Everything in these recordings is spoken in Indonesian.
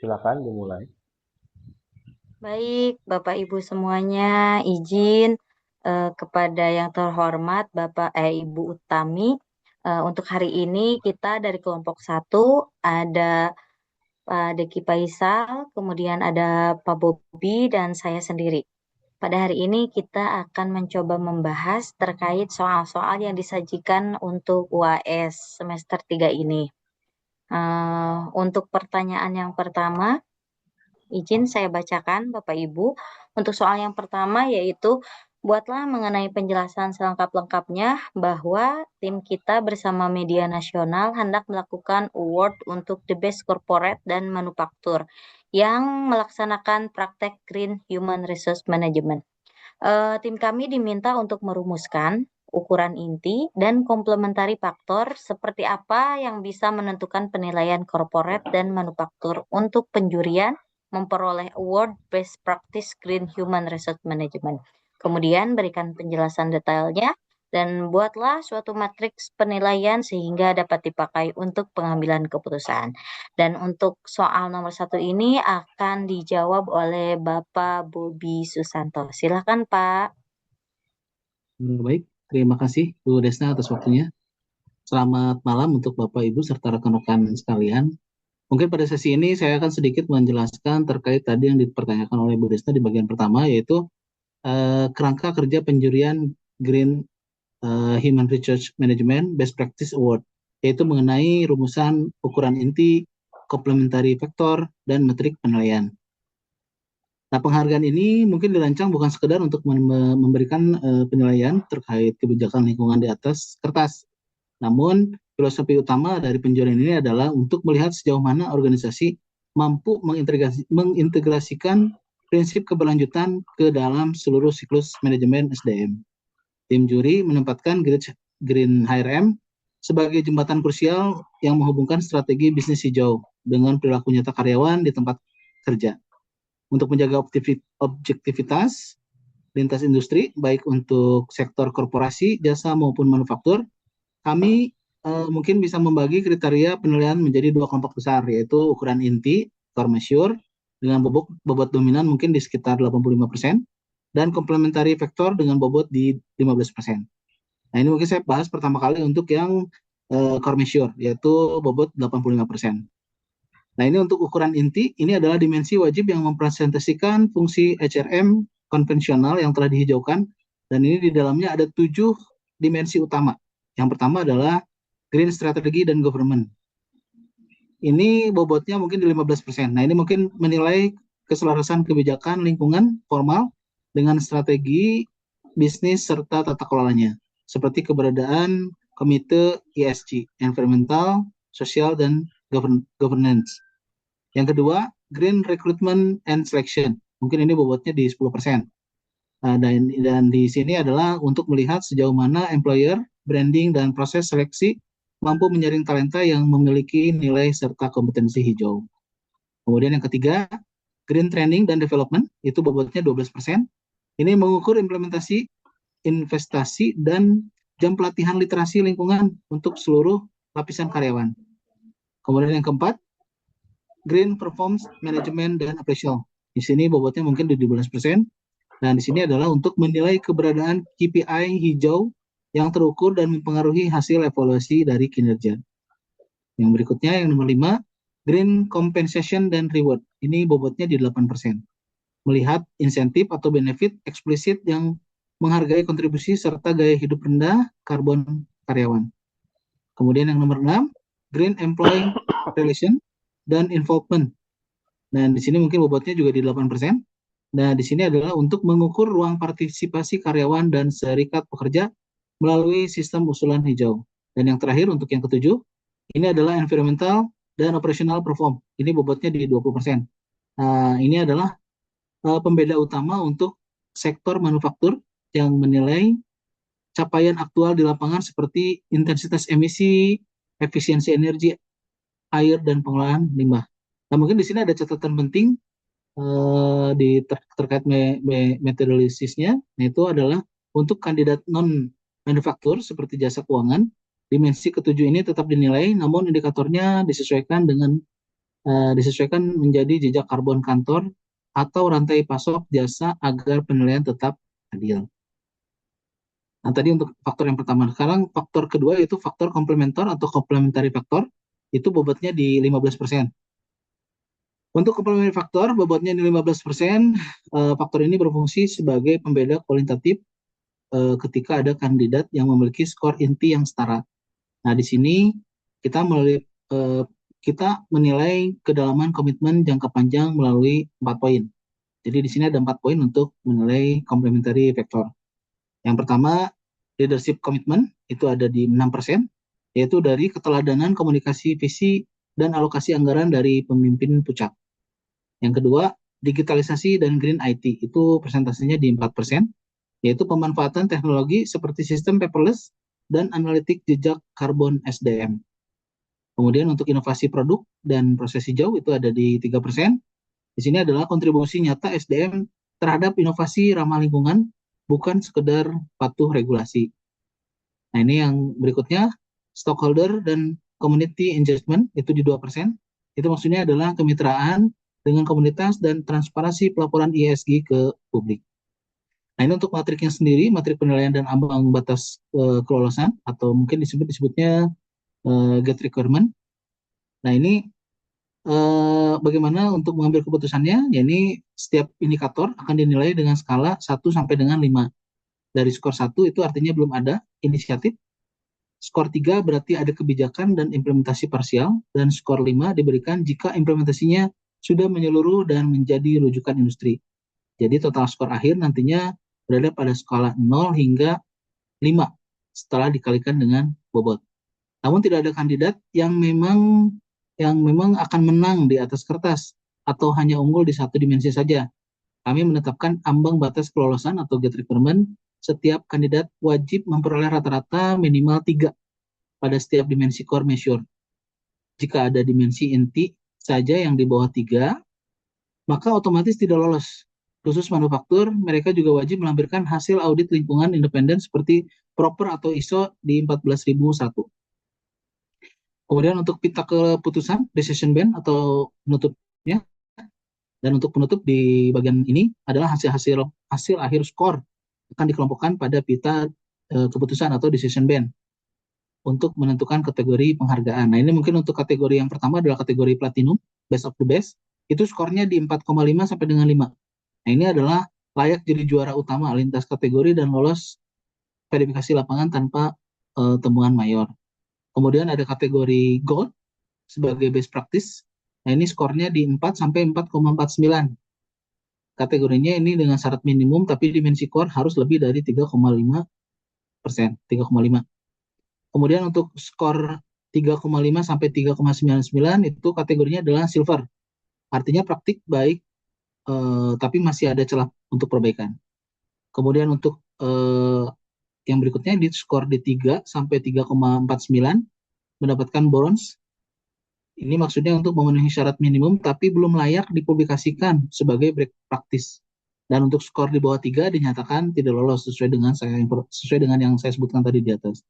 Silakan dimulai. Baik, Bapak Ibu semuanya, izin kepada yang terhormat Ibu Utami. Untuk hari ini kita dari kelompok satu ada Pak Deki Faisal, kemudian ada Pak Bobi dan saya sendiri. Pada hari ini kita akan mencoba membahas terkait soal-soal yang disajikan untuk UAS semester 3 ini. Untuk pertanyaan yang pertama, izin saya bacakan, Bapak Ibu. Untuk soal yang pertama yaitu, buatlah mengenai penjelasan selengkap-lengkapnya bahwa tim kita bersama media nasional hendak melakukan award untuk the best corporate dan manufaktur yang melaksanakan praktek Green Human Resource Management. Tim kami diminta untuk merumuskan ukuran inti dan komplementari faktor seperti apa yang bisa menentukan penilaian korporat dan manufaktur untuk penjurian memperoleh award Best Practice Green Human Resource Management. Kemudian berikan penjelasan detailnya dan buatlah suatu matriks penilaian sehingga dapat dipakai untuk pengambilan keputusan. Dan untuk soal nomor satu ini akan dijawab oleh Bapak Bobi Susanto. Silakan Pak. Baik, terima kasih Bu Desna atas waktunya. Selamat malam untuk Bapak, Ibu, serta rekan-rekan sekalian. Mungkin pada sesi ini saya akan sedikit menjelaskan terkait tadi yang dipertanyakan oleh Bu Desna di bagian pertama, yaitu kerangka kerja penjurian Green Human Resource Management Best Practice Award, yaitu mengenai rumusan ukuran inti, komplementari faktor, dan metrik penilaian. Nah, penghargaan ini mungkin dirancang bukan sekedar untuk memberikan penilaian terkait kebijakan lingkungan di atas kertas. Namun, filosofi utama dari penjurian ini adalah untuk melihat sejauh mana organisasi mampu mengintegrasikan prinsip keberlanjutan ke dalam seluruh siklus manajemen SDM. Tim juri menempatkan Green HRM sebagai jembatan krusial yang menghubungkan strategi bisnis hijau dengan perilaku nyata karyawan di tempat kerja. Untuk menjaga objektivitas lintas industri, baik untuk sektor korporasi, jasa maupun manufaktur, kami mungkin bisa membagi kriteria penilaian menjadi dua kelompok besar, yaitu ukuran inti, core measure, dengan bobot dominan mungkin di sekitar 85%, dan komplementari faktor dengan bobot di 15%. Nah, ini mungkin saya bahas pertama kali untuk yang core measure, yaitu bobot 85%. Nah, ini untuk ukuran inti, ini adalah dimensi wajib yang mempresentasikan fungsi HRM konvensional yang telah dihijaukan, dan ini di dalamnya ada 7 dimensi utama. Yang pertama adalah Green Strategy dan Government. Ini bobotnya mungkin di 15%. Nah, ini mungkin menilai keselarasan kebijakan lingkungan formal dengan strategi bisnis serta tata kelolanya, seperti keberadaan komite ESG, Environmental, Social, dan Governance. Yang kedua, Green Recruitment and Selection. Mungkin ini bobotnya di 10%. Dan di sini adalah untuk melihat sejauh mana employer, branding, dan proses seleksi mampu menyaring talenta yang memiliki nilai serta kompetensi hijau. Kemudian yang ketiga, Green Training dan Development, itu bobotnya 12%. Ini mengukur implementasi, investasi, dan jam pelatihan literasi lingkungan untuk seluruh lapisan karyawan. Kemudian yang keempat, Green Performance Management dan Appraisal. Di sini bobotnya mungkin di 12%. Dan di sini adalah untuk menilai keberadaan KPI hijau yang terukur dan mempengaruhi hasil evaluasi dari kinerja. Yang berikutnya, yang nomor 5, Green Compensation dan Reward. Ini bobotnya di 8%. Melihat insentif atau benefit eksplisit yang menghargai kontribusi serta gaya hidup rendah karbon karyawan. Kemudian yang nomor 6, Green Employee Relation dan Involvement. Nah, di sini mungkin bobotnya juga di 8%. Nah, di sini adalah untuk mengukur ruang partisipasi karyawan dan serikat pekerja melalui sistem usulan hijau. Dan yang terakhir, untuk yang ketujuh, ini adalah Environmental dan Operational Perform. Ini bobotnya di 20%. Nah, ini adalah pembeda utama untuk sektor manufaktur yang menilai capaian aktual di lapangan seperti intensitas emisi, efisiensi energi, air, dan pengolahan limbah. Nah, mungkin di sini ada catatan penting terkait metodologisnya, itu adalah untuk kandidat non-manufaktur seperti jasa keuangan, dimensi ketujuh ini tetap dinilai, namun indikatornya disesuaikan dengan disesuaikan menjadi jejak karbon kantor atau rantai pasok jasa agar penilaian tetap adil. Nah, tadi untuk faktor yang pertama. Sekarang faktor kedua yaitu faktor komplementer atau complementary faktor. Itu bobotnya di 15%. Untuk complementary faktor, bobotnya di 15%. Faktor ini berfungsi sebagai pembeda kualitatif ketika ada kandidat yang memiliki skor inti yang setara. Nah, di sini kita melalui eh, kita menilai kedalaman komitmen jangka panjang melalui 4 poin. Jadi di sini ada 4 poin untuk menilai complementary factor. Yang pertama, leadership commitment itu ada di 6%, yaitu dari keteladanan komunikasi visi dan alokasi anggaran dari pemimpin puncak. Yang kedua, digitalisasi dan green IT itu persentasenya di 4%, yaitu pemanfaatan teknologi seperti sistem paperless dan analitik jejak karbon SDM. Kemudian untuk inovasi produk dan proses hijau itu ada di 3%. Di sini adalah kontribusi nyata SDM terhadap inovasi ramah lingkungan, bukan sekedar patuh regulasi. Nah, ini yang berikutnya, stockholder dan community engagement itu di 2%. Itu maksudnya adalah kemitraan dengan komunitas dan transparansi pelaporan ESG ke publik. Nah, ini untuk matriknya sendiri, matrik penilaian dan ambang batas kelolosan, atau mungkin disebutnya get requirement. Nah, ini bagaimana untuk mengambil keputusannya? Ya, ini setiap indikator akan dinilai dengan skala 1 sampai dengan 5. Dari skor 1 itu artinya belum ada inisiatif, skor 3 berarti ada kebijakan dan implementasi parsial, dan skor 5 diberikan jika implementasinya sudah menyeluruh dan menjadi rujukan industri. Jadi total skor akhir nantinya berada pada skala 0 hingga 5 setelah dikalikan dengan bobot. Namun tidak ada kandidat yang memang akan menang di atas kertas atau hanya unggul di satu dimensi saja. Kami menetapkan ambang batas kelolosan atau gate requirement. Setiap kandidat wajib memperoleh rata-rata minimal 3 pada setiap dimensi core measure. Jika ada dimensi inti saja yang di bawah 3, maka otomatis tidak lolos. Khusus manufaktur, mereka juga wajib melampirkan hasil audit lingkungan independen seperti proper atau ISO di 14001. Kemudian untuk pita keputusan, decision band atau penutupnya, dan untuk penutup di bagian ini adalah hasil akhir skor akan dikelompokkan pada pita keputusan atau decision band untuk menentukan kategori penghargaan. Nah, ini mungkin untuk kategori yang pertama adalah kategori platinum, best of the best. Itu skornya di 4,5 sampai dengan 5. Nah, ini adalah layak jadi juara utama lintas kategori dan lolos verifikasi lapangan tanpa temuan mayor. Kemudian ada kategori gold sebagai best practice. Nah, ini skornya di 4 sampai 4,49. Kategorinya ini dengan syarat minimum, tapi dimensi core harus lebih dari 3,5%. 3,5. Kemudian untuk skor 3,5 sampai 3,99 itu kategorinya adalah silver. Artinya praktik baik, tapi masih ada celah untuk perbaikan. Kemudian untuk yang berikutnya di skor di 3 sampai 3,49 mendapatkan bronze. Ini maksudnya untuk memenuhi syarat minimum tapi belum layak dipublikasikan sebagai break practice. Dan untuk skor di bawah 3 dinyatakan tidak lolos sesuai dengan yang saya sebutkan tadi di atas.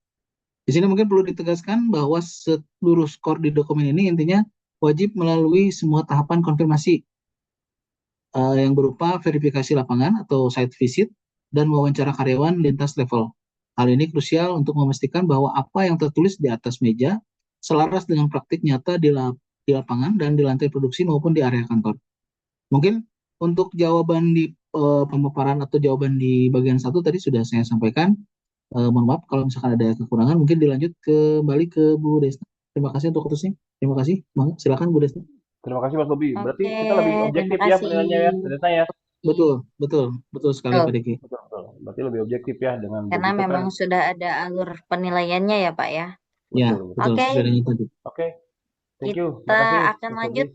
Di sini mungkin perlu ditegaskan bahwa seluruh skor di dokumen ini intinya wajib melalui semua tahapan konfirmasi yang berupa verifikasi lapangan atau site visit dan wawancara karyawan lintas level. Hal ini krusial untuk memastikan bahwa apa yang tertulis di atas meja selaras dengan praktik nyata di lapangan dan di lantai produksi maupun di area kantor. Mungkin untuk jawaban di pemaparan atau jawaban di bagian satu tadi sudah saya sampaikan. Mohon maaf kalau misalkan ada kekurangan, mungkin dilanjut kembali ke Bu Desna. Terima kasih untuk keputusnya. Terima kasih. Silakan Bu Desna. Terima kasih Mas Bobi. Berarti Oke, kita lebih terima objektif ya kasih. penilaiannya ya, ternyata ya. Betul, betul, betul sekali Pak Betul, Diki. Betul, betul. Berarti lebih objektif ya dengan karena begitu kan. memang sudah ada alur penilaiannya ya, Pak ya. Ya, Betul, betul. betul Oke, sesuai dengan tadi. Oke, thank you. kita Makasih akan Mas Bobi. lanjut.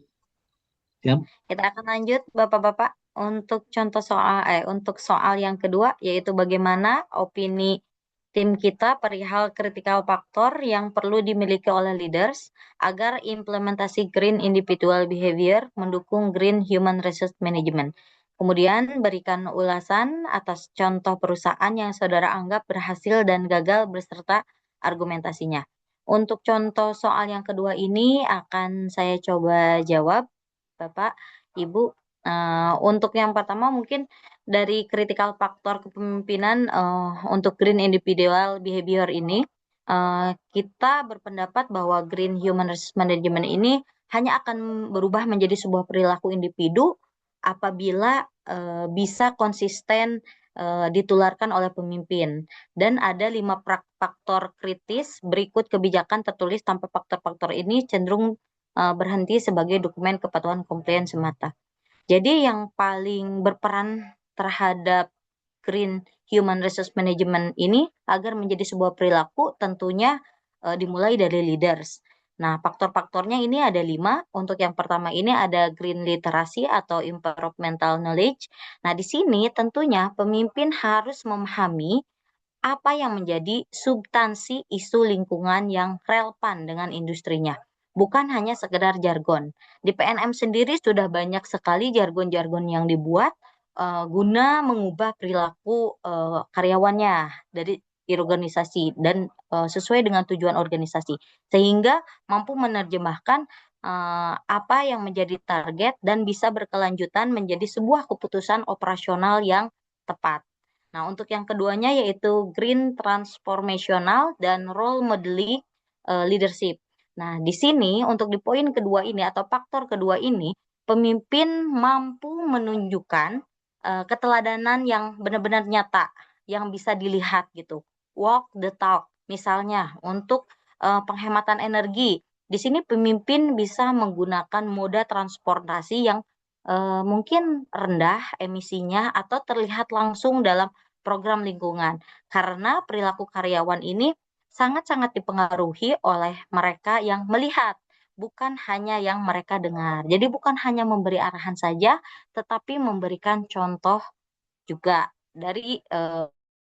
Siap. Kita akan lanjut, Bapak-bapak, untuk soal yang kedua, yaitu bagaimana opini tim kita perihal critical factor yang perlu dimiliki oleh leaders agar implementasi green individual behavior mendukung green human resource management. Kemudian berikan ulasan atas contoh perusahaan yang saudara anggap berhasil dan gagal beserta argumentasinya. Untuk contoh soal yang kedua ini akan saya coba jawab, Bapak, Ibu. Untuk yang pertama mungkin dari critical faktor kepemimpinan untuk green individual behavior ini, kita berpendapat bahwa green human resource management ini hanya akan berubah menjadi sebuah perilaku individu apabila bisa konsisten ditularkan oleh pemimpin. Dan ada 5 faktor kritis berikut kebijakan tertulis tanpa faktor-faktor ini cenderung berhenti sebagai dokumen kepatuhan komplain semata. Jadi yang paling berperan terhadap green human resource management ini agar menjadi sebuah perilaku tentunya dimulai dari leaders. Nah, faktor-faktornya ini ada 5. Untuk yang pertama ini ada green literacy atau environmental knowledge. Nah, di sini tentunya pemimpin harus memahami apa yang menjadi substansi isu lingkungan yang relevan dengan industrinya, bukan hanya sekedar jargon. Di PNM sendiri sudah banyak sekali jargon-jargon yang dibuat guna mengubah perilaku karyawannya dari organisasi dan sesuai dengan tujuan organisasi, sehingga mampu menerjemahkan apa yang menjadi target dan bisa berkelanjutan menjadi sebuah keputusan operasional yang tepat. Nah, untuk yang keduanya yaitu green transformational dan role modeling leadership. Nah, di sini untuk di poin kedua ini atau faktor kedua ini, pemimpin mampu menunjukkan keteladanan yang benar-benar nyata, yang bisa dilihat gitu. Walk the talk, misalnya untuk penghematan energi. Di sini pemimpin bisa menggunakan moda transportasi yang mungkin rendah emisinya atau terlihat langsung dalam program lingkungan. Karena perilaku karyawan ini sangat-sangat dipengaruhi oleh mereka yang melihat, bukan hanya yang mereka dengar. Jadi bukan hanya memberi arahan saja, tetapi memberikan contoh juga dari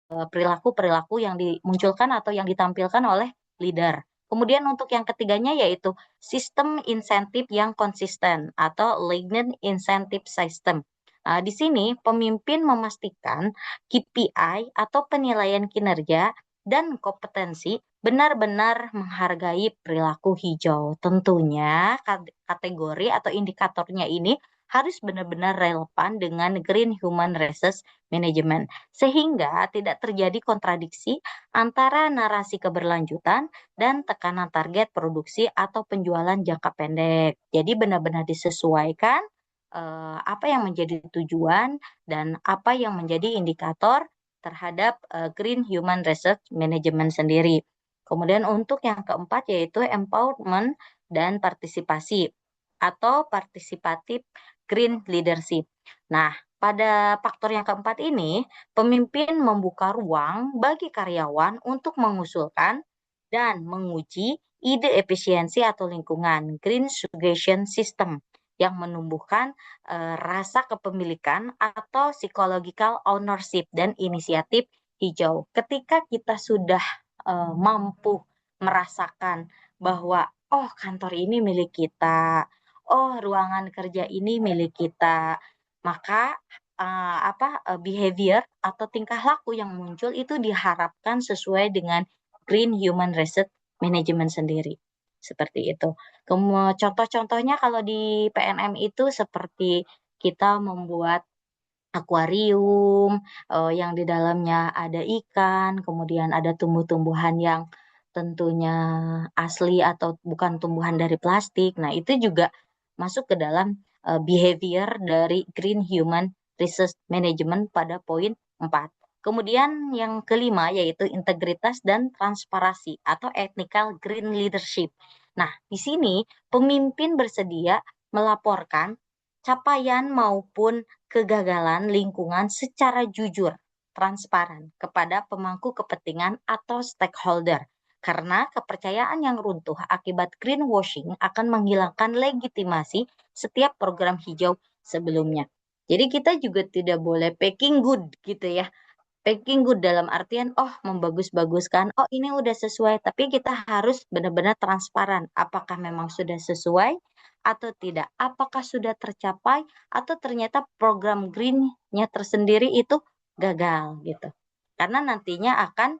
perilaku-perilaku yang dimunculkan atau yang ditampilkan oleh leader. Kemudian untuk yang ketiganya yaitu sistem insentif yang konsisten atau aligned incentive system. Di sini pemimpin memastikan KPI atau penilaian kinerja dan kompetensi benar-benar menghargai perilaku hijau. Tentunya kategori atau indikatornya ini harus benar-benar relevan dengan Green Human Resource Management, sehingga tidak terjadi kontradiksi antara narasi keberlanjutan dan tekanan target produksi atau penjualan jangka pendek. Jadi benar-benar disesuaikan apa yang menjadi tujuan dan apa yang menjadi indikator terhadap Green Human Resource Management sendiri. Kemudian untuk yang keempat yaitu empowerment dan partisipasi atau partisipatif green leadership. Nah, pada faktor yang keempat ini, pemimpin membuka ruang bagi karyawan untuk mengusulkan dan menguji ide efisiensi atau lingkungan green suggestion system yang menumbuhkan rasa kepemilikan atau psychological ownership dan inisiatif hijau. Ketika kita sudah mampu merasakan bahwa oh kantor ini milik kita, oh ruangan kerja ini milik kita, maka behavior atau tingkah laku yang muncul itu diharapkan sesuai dengan Green Human Resource Management sendiri. Seperti itu. Contoh-contohnya kalau di PNM itu seperti kita membuat akuarium yang di dalamnya ada ikan, kemudian ada tumbuh-tumbuhan yang tentunya asli atau bukan tumbuhan dari plastik. Nah, itu juga masuk ke dalam behavior dari Green Human Resource Management pada poin 4. Kemudian yang kelima yaitu integritas dan transparansi atau ethical green leadership. Nah, di sini pemimpin bersedia melaporkan capaian maupun kegagalan lingkungan secara jujur, transparan kepada pemangku kepentingan atau stakeholder. Karena kepercayaan yang runtuh akibat greenwashing akan menghilangkan legitimasi setiap program hijau sebelumnya. Jadi kita juga tidak boleh packing good gitu ya. Packing good dalam artian membagus-baguskan, ini udah sesuai, tapi kita harus benar-benar transparan. Apakah memang sudah sesuai atau tidak? Apakah sudah tercapai atau ternyata program green-nya tersendiri itu gagal gitu. Karena nantinya akan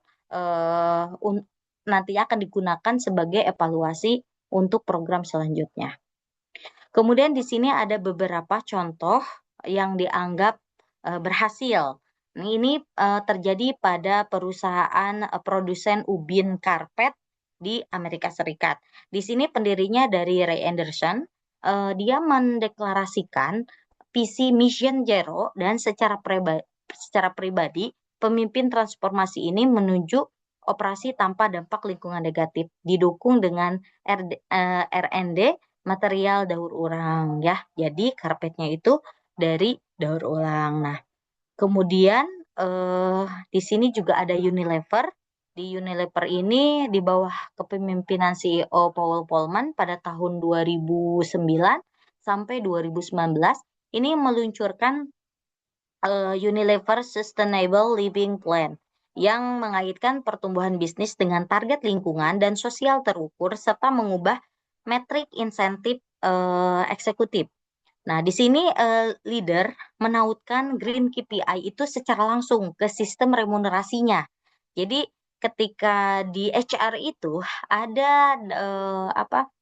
nantinya akan digunakan sebagai evaluasi untuk program selanjutnya. Kemudian di sini ada beberapa contoh yang dianggap berhasil. Ini terjadi pada perusahaan produsen ubin karpet di Amerika Serikat. Di sini pendirinya dari Ray Anderson, dia mendeklarasikan visi Mission Zero dan secara pribadi pemimpin transformasi ini menuju operasi tanpa dampak lingkungan negatif, didukung dengan R&D material daur ulang ya. Jadi karpetnya itu dari daur ulang. Nah, kemudian di sini juga ada Unilever. Di Unilever ini di bawah kepemimpinan CEO Paul Polman pada tahun 2009 sampai 2019 ini meluncurkan Unilever Sustainable Living Plan yang mengaitkan pertumbuhan bisnis dengan target lingkungan dan sosial terukur serta mengubah metrik insentif eksekutif. Nah, di sini leader menautkan green KPI itu secara langsung ke sistem remunerasinya. Jadi ketika di HR itu ada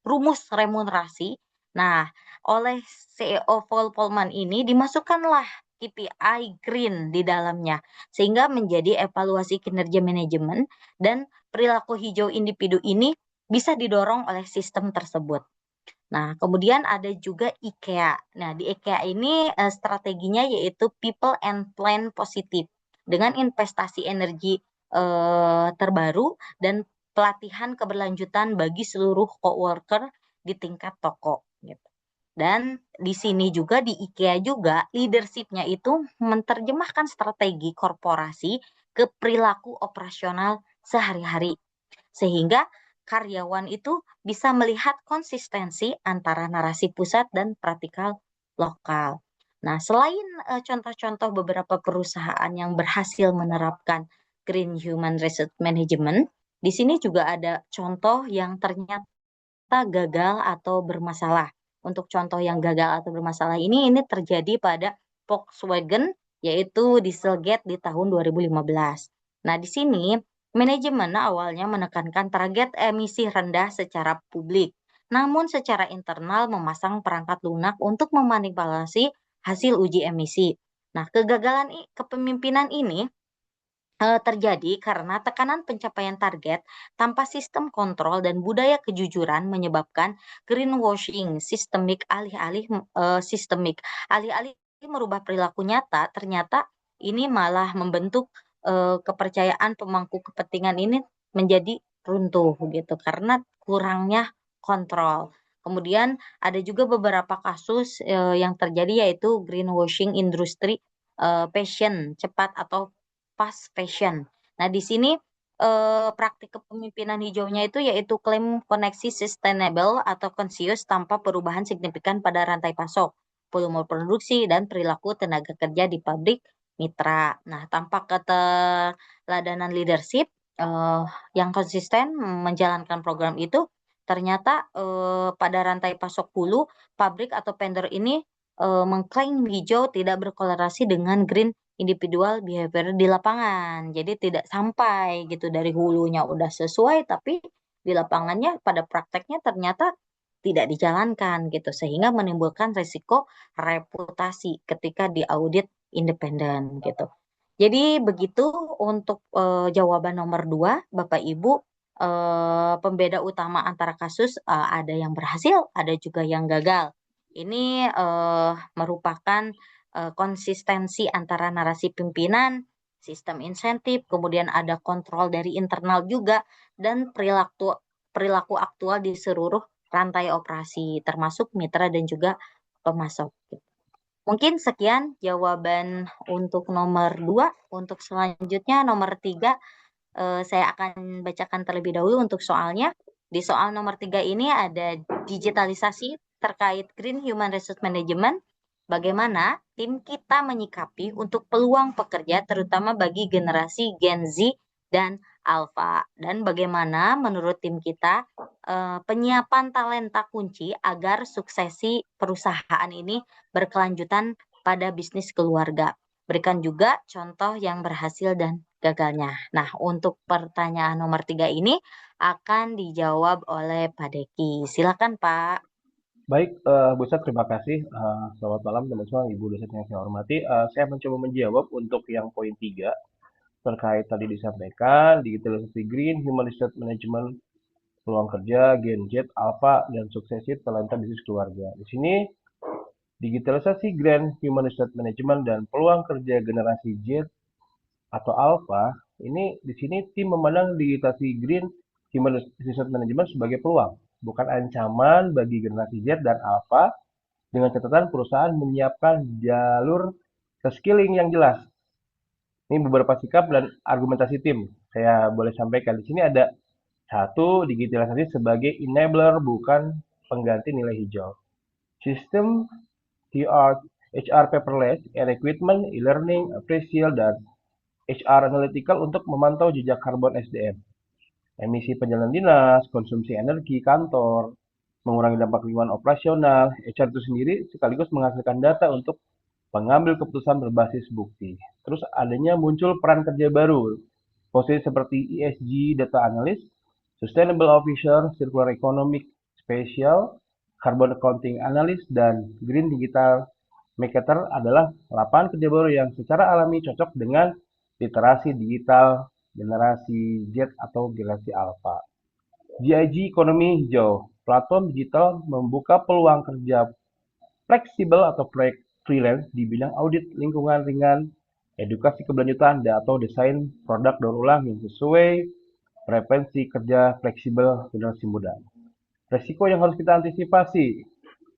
rumus remunerasi. Nah, oleh CEO Paul Polman ini dimasukkanlah KPI green di dalamnya sehingga menjadi evaluasi kinerja manajemen dan perilaku hijau individu ini bisa didorong oleh sistem tersebut. Nah, kemudian ada juga IKEA. Nah, di IKEA ini strateginya yaitu people and plan positif dengan investasi energi terbaru dan pelatihan keberlanjutan bagi seluruh coworker di tingkat toko. Gitu. Dan di sini juga di IKEA juga leadership-nya itu menerjemahkan strategi korporasi ke perilaku operasional sehari-hari. Sehingga karyawan itu bisa melihat konsistensi antara narasi pusat dan praktikal lokal. Nah, selain contoh-contoh beberapa perusahaan yang berhasil menerapkan Green Human Resource Management, di sini juga ada contoh yang ternyata gagal atau bermasalah. Untuk contoh yang gagal atau bermasalah ini terjadi pada Volkswagen, yaitu Dieselgate di tahun 2015. Nah, di sini manajemen awalnya menekankan target emisi rendah secara publik, namun secara internal memasang perangkat lunak untuk memanipulasi hasil uji emisi. Nah, kegagalan kepemimpinan ini terjadi karena tekanan pencapaian target tanpa sistem kontrol dan budaya kejujuran menyebabkan greenwashing sistemik. Alih-alih merubah perilaku nyata, ternyata ini malah membentuk kepercayaan pemangku kepentingan ini menjadi runtuh gitu karena kurangnya kontrol. Kemudian ada juga beberapa kasus yang terjadi yaitu greenwashing industri fashion cepat atau fast fashion. Nah, di sini praktik kepemimpinan hijaunya itu yaitu klaim koneksi sustainable atau conscious tanpa perubahan signifikan pada rantai pasok, volume produksi, dan perilaku tenaga kerja di pabrik mitra. Nah, tanpa keteladanan leadership yang konsisten menjalankan program itu, ternyata pada rantai pasok hulu, pabrik atau vendor ini mengklaim hijau tidak berkorelasi dengan green individual behavior di lapangan. Jadi tidak sampai gitu dari hulunya udah sesuai tapi di lapangannya pada prakteknya ternyata tidak dijalankan gitu sehingga menimbulkan risiko reputasi ketika diaudit independen gitu. Jadi begitu untuk jawaban nomor 2 Bapak Ibu, pembeda utama antara kasus ada yang berhasil, ada juga yang gagal. Ini merupakan konsistensi antara narasi pimpinan, sistem insentif, kemudian ada kontrol dari internal juga, dan perilaku aktual di seluruh rantai operasi, termasuk mitra dan juga pemasok. Mungkin sekian jawaban untuk nomor 2. Untuk selanjutnya nomor 3, saya akan bacakan terlebih dahulu untuk soalnya. Di soal nomor 3 ini ada digitalisasi terkait Green Human Resource Management. Bagaimana tim kita menyikapi untuk peluang pekerja terutama bagi generasi Gen Z dan Alpha. Dan bagaimana menurut tim kita penyiapan talenta kunci agar suksesi perusahaan ini berkelanjutan pada bisnis keluarga. Berikan juga contoh yang berhasil dan gagalnya. Nah, untuk pertanyaan nomor 3 ini akan dijawab oleh Pak Deki. Silakan Pak. Baik, Bu Ustadz, terima kasih. Selamat malam teman-teman, Ibu dosen yang saya hormati. Saya mencoba menjawab untuk yang poin 3 terkait tadi disampaikan digitalisasi green, human resource management, peluang kerja, Gen Z, Alpha, dan suksesi talenta bisnis keluarga. Di sini digitalisasi green, human resource management, dan peluang kerja generasi Z atau Alpha, ini di sini tim memandang digitalisasi green, human resource management sebagai peluang, bukan ancaman bagi generasi Z dan Alpha, dengan catatan perusahaan menyiapkan jalur reskilling yang jelas. Ini beberapa sikap dan argumentasi tim. Saya boleh sampaikan di sini ada satu, digitalisasi sebagai enabler bukan pengganti nilai hijau. Sistem HR paperless, equipment, e-learning, appraisal, dan HR analytical untuk memantau jejak karbon SDM. Emisi perjalanan dinas, konsumsi energi kantor, mengurangi dampak lingkungan operasional. HR itu sendiri sekaligus menghasilkan data untuk pengambil keputusan berbasis bukti. Terus adanya muncul peran kerja baru, posisi seperti ESG Data Analyst, Sustainable Officer, Circular Economic Special, Carbon Accounting Analyst, dan Green Digital Marketer adalah lapangan kerja baru yang secara alami cocok dengan literasi digital generasi Z atau generasi Alpha. GIG Ekonomi Hijau, platform digital membuka peluang kerja fleksibel atau proyek freelance di bidang audit lingkungan ringan, edukasi keberlanjutan, atau desain produk daur ulang yang sesuai preferensi kerja fleksibel generasi muda. Resiko yang harus kita antisipasi,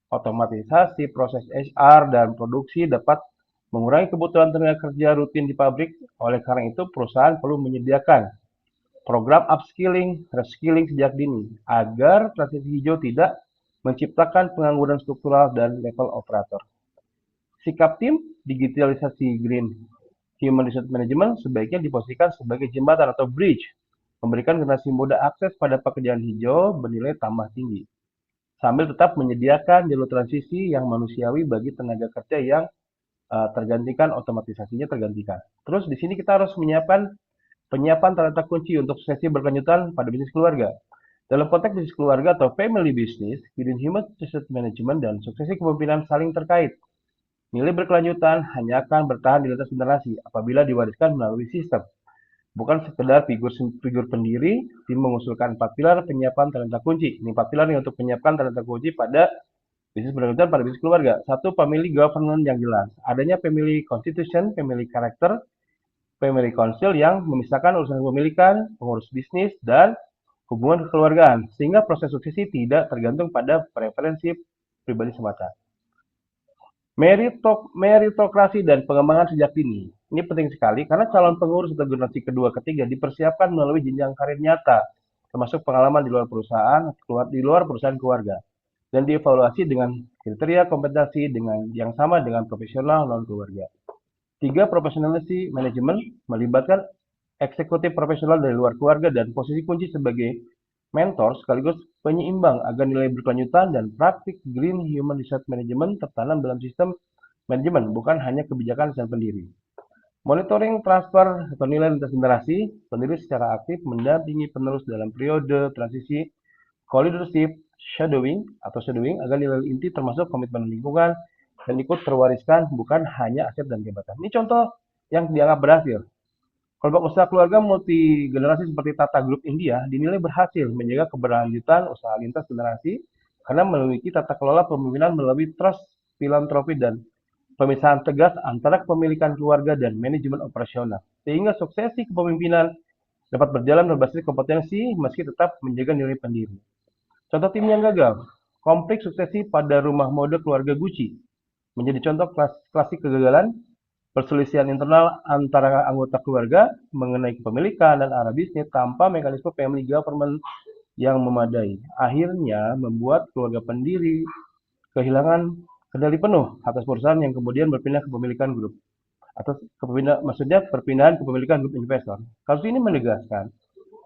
otomatisasi proses HR dan produksi dapat mengurangi kebutuhan tenaga kerja rutin di pabrik. Oleh karena itu, perusahaan perlu menyediakan program upskilling, reskilling sejak dini agar transisi hijau tidak menciptakan pengangguran struktural dan level operator. Sikap tim digitalisasi green human resource management sebaiknya diposisikan sebagai jembatan atau bridge, memberikan generasi muda akses pada pekerjaan hijau bernilai tambah tinggi, sambil tetap menyediakan jalur transisi yang manusiawi bagi tenaga kerja yang tergantikan, otomatisasinya tergantikan. Terus di sini kita harus penyiapan talenta kunci untuk suksesi berkelanjutan pada bisnis keluarga. Dalam konteks bisnis keluarga atau family business, green human resource management dan suksesi kepemimpinan saling terkait. Nilai berkelanjutan hanya akan bertahan di lintas generasi apabila diwariskan melalui sistem. Bukan sekedar figur pendiri, tim mengusulkan 4 pilar penyiapan talenta kunci. Ini 4 pilar untuk menyiapkan talenta kunci pada bisnis berkelanjutan pada bisnis keluarga. 1. Family governance yang jelas. Adanya family constitution, family character, family council yang memisahkan urusan kepemilikan, pengurus bisnis, dan hubungan kekeluargaan, sehingga proses suksesi tidak tergantung pada preferensi pribadi semata. Meritokrasi dan pengembangan sejak dini. Ini penting sekali karena calon pengurus atau generasi kedua ketiga dipersiapkan melalui jenjang karir nyata, termasuk pengalaman di luar perusahaan keluarga, dan dievaluasi dengan kriteria kompetensi yang sama dengan profesional non keluarga. 3. Professionalism management melibatkan eksekutif profesional dari luar keluarga dan posisi kunci sebagai mentor sekaligus penyeimbang agar nilai berkelanjutan dan praktik green human resource management tertanam dalam sistem manajemen, bukan hanya kebijakan dan pendiri. Monitoring transfer atau nilai lintas generasi, pendiri secara aktif mendampingi penerus dalam periode transisi, co-leadership, shadowing agar nilai inti termasuk komitmen lingkungan dan ikut terwariskan, bukan hanya aset dan jabatan. Ini contoh yang dianggap berhasil. Kelompok usaha keluarga multi generasi seperti Tata Group India dinilai berhasil menjaga keberlanjutan usaha lintas generasi karena memiliki tata kelola pemimpinan melalui trust, filantropi, dan pemisahan tegas antara kepemilikan keluarga dan manajemen operasional, sehingga suksesi kepemimpinan dapat berjalan berbasis kompetensi meski tetap menjaga nilai pendiri. Contoh tim yang gagal, konflik suksesi pada rumah mode keluarga Gucci menjadi contoh klasik kegagalan. Perselisihan internal antara anggota keluarga mengenai kepemilikan dan arah bisnis tanpa mekanisme family government yang memadai. Akhirnya membuat keluarga pendiri kehilangan kendali penuh atas perusahaan yang kemudian berpindah kepemilikan grup. Perpindahan kepemilikan grup investor. Kasus ini menegaskan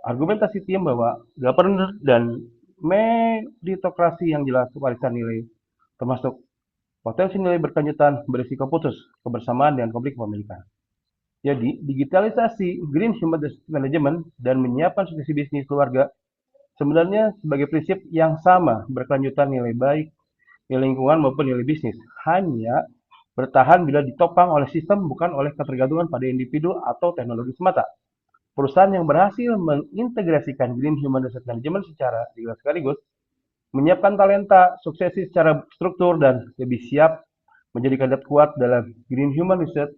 argumentasi tim bahwa governance dan meritokrasi yang jelas warisan nilai, termasuk potensi nilai berkelanjutan berisiko putus kebersamaan dengan konflik kepemilikan. Jadi, digitalisasi green human management dan menyiapkan suksesi bisnis keluarga sebenarnya sebagai prinsip yang sama, berkelanjutan nilai baik, nilai lingkungan maupun nilai bisnis. Hanya bertahan bila ditopang oleh sistem bukan oleh ketergantungan pada individu atau teknologi semata. Perusahaan yang berhasil mengintegrasikan Green Human Resource Management secara sekaligus menyiapkan talenta, suksesi secara struktur, dan lebih siap menjadi kandidat kuat dalam Green Human Research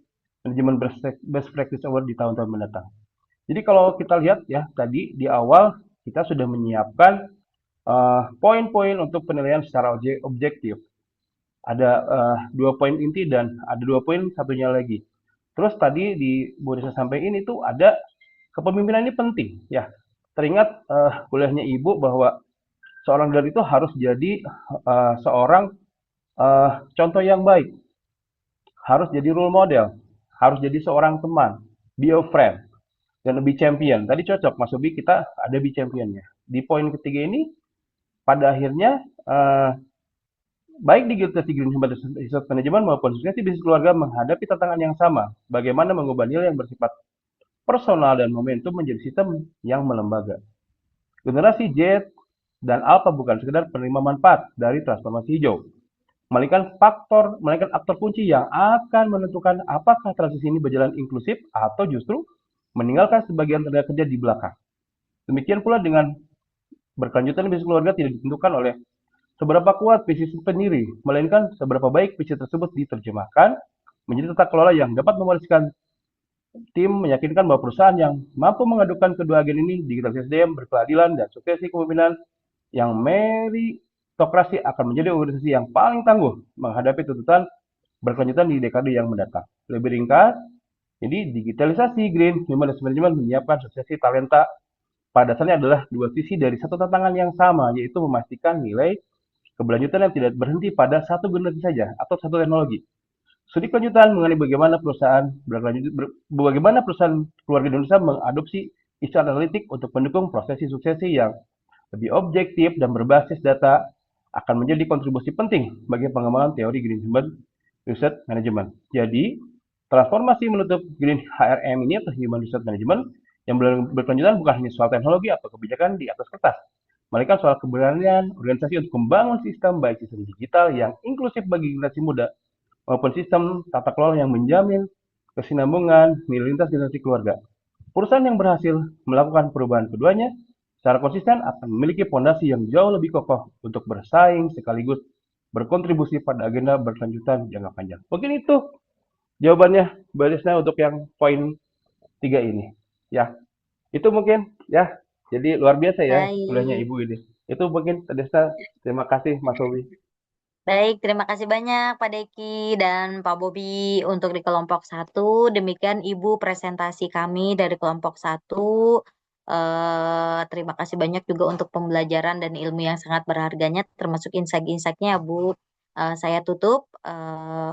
Management Best Practice Award di tahun-tahun mendatang. Jadi kalau kita lihat ya, tadi di awal kita sudah menyiapkan poin-poin untuk penilaian secara objektif. Ada 2 poin inti dan ada 2 poin satunya lagi. Terus tadi di Bu Risa sampaikan itu ada kepemimpinan ini penting ya. Teringat kuliahnya Ibu bahwa seorang leader itu harus jadi seorang contoh yang baik, harus jadi role model, harus jadi seorang teman, be a friend, dan lebih champion. Tadi cocok Mas Ubi, kita ada be championnya. Di poin ketiga ini, pada akhirnya baik di Guilty Green Human Resource Management maupun suksesi bisnis keluarga menghadapi tantangan yang sama. Bagaimana mengubah nilai yang bersifat personal dan momentum menjadi sistem yang melembaga. Generasi Z dan Alpha bukan sekedar penerima manfaat dari transformasi hijau, melainkan aktor kunci yang akan menentukan apakah transisi ini berjalan inklusif atau justru meninggalkan sebagian tenaga kerja di belakang. Demikian pula dengan berkelanjutan bisnis keluarga tidak ditentukan oleh seberapa kuat visi sendiri, melainkan seberapa baik visi tersebut diterjemahkan menjadi tata kelola yang dapat mewariskan tim, meyakinkan bahwa perusahaan yang mampu mengadukan kedua agen ini, digitalisasi SDM, berkeadilan, dan suksesi kepemimpinan yang meritokrasi akan menjadi organisasi yang paling tangguh menghadapi tuntutan berkelanjutan di dekade yang mendatang. Lebih ringkas, jadi digitalisasi Green Human Resource Management menyiapkan suksesi talenta pada dasarnya adalah dua sisi dari satu tantangan yang sama, yaitu memastikan nilai keberlanjutan yang tidak berhenti pada satu generasi saja atau satu teknologi. Studi kelanjutan mengenai bagaimana perusahaan keluarga Indonesia mengadopsi isu analitik untuk mendukung prosesi suksesi yang lebih objektif dan berbasis data akan menjadi kontribusi penting bagi pengembangan teori Green Human Research Management. Jadi, transformasi menutup Green HRM ini atau Human Research Management yang berkelanjutan bukan hanya soal teknologi atau kebijakan di atas kertas, melainkan soal keberanian organisasi untuk membangun sistem baik sistem digital yang inklusif bagi generasi muda maupun sistem tata kelola yang menjamin kesinambungan nilai lintas generasi keluarga. Perusahaan yang berhasil melakukan perubahan keduanya secara konsisten akan memiliki fondasi yang jauh lebih kokoh untuk bersaing sekaligus berkontribusi pada agenda berkelanjutan jangka panjang. Mungkin itu jawabannya Mbak Desna untuk yang poin 3 ini. Ya, itu mungkin ya. Jadi luar biasa ya kuliahnya Baik. Ibu ini. Itu mungkin Desna. Terima kasih Mas Owi. Baik, terima kasih banyak Pak Deki dan Pak Bobi untuk di kelompok 1. Demikian Ibu presentasi kami dari kelompok 1. Terima kasih banyak juga untuk pembelajaran dan ilmu yang sangat berharganya, termasuk insight-insight-nya, Bu. Saya tutup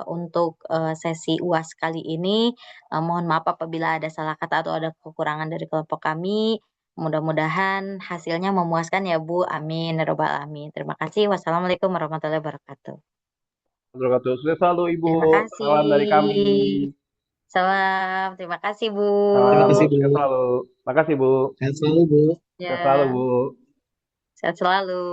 untuk sesi UAS kali ini. Mohon maaf apabila ada salah kata atau ada kekurangan dari kelompok kami. Mudah-mudahan hasilnya memuaskan ya Bu. Amin. Ya Rabbal alamin. Terima kasih. Wassalamualaikum warahmatullahi wabarakatuh. Sukses selalu Ibu. Terima Salam dari kami. kasih. Salam. Terima kasih Bu. Terima Salam. kasih, Bu. Sukses selalu. Makasih Bu. Sehat selalu, Bu. Sukses selalu Ya, Bu. sehat selalu.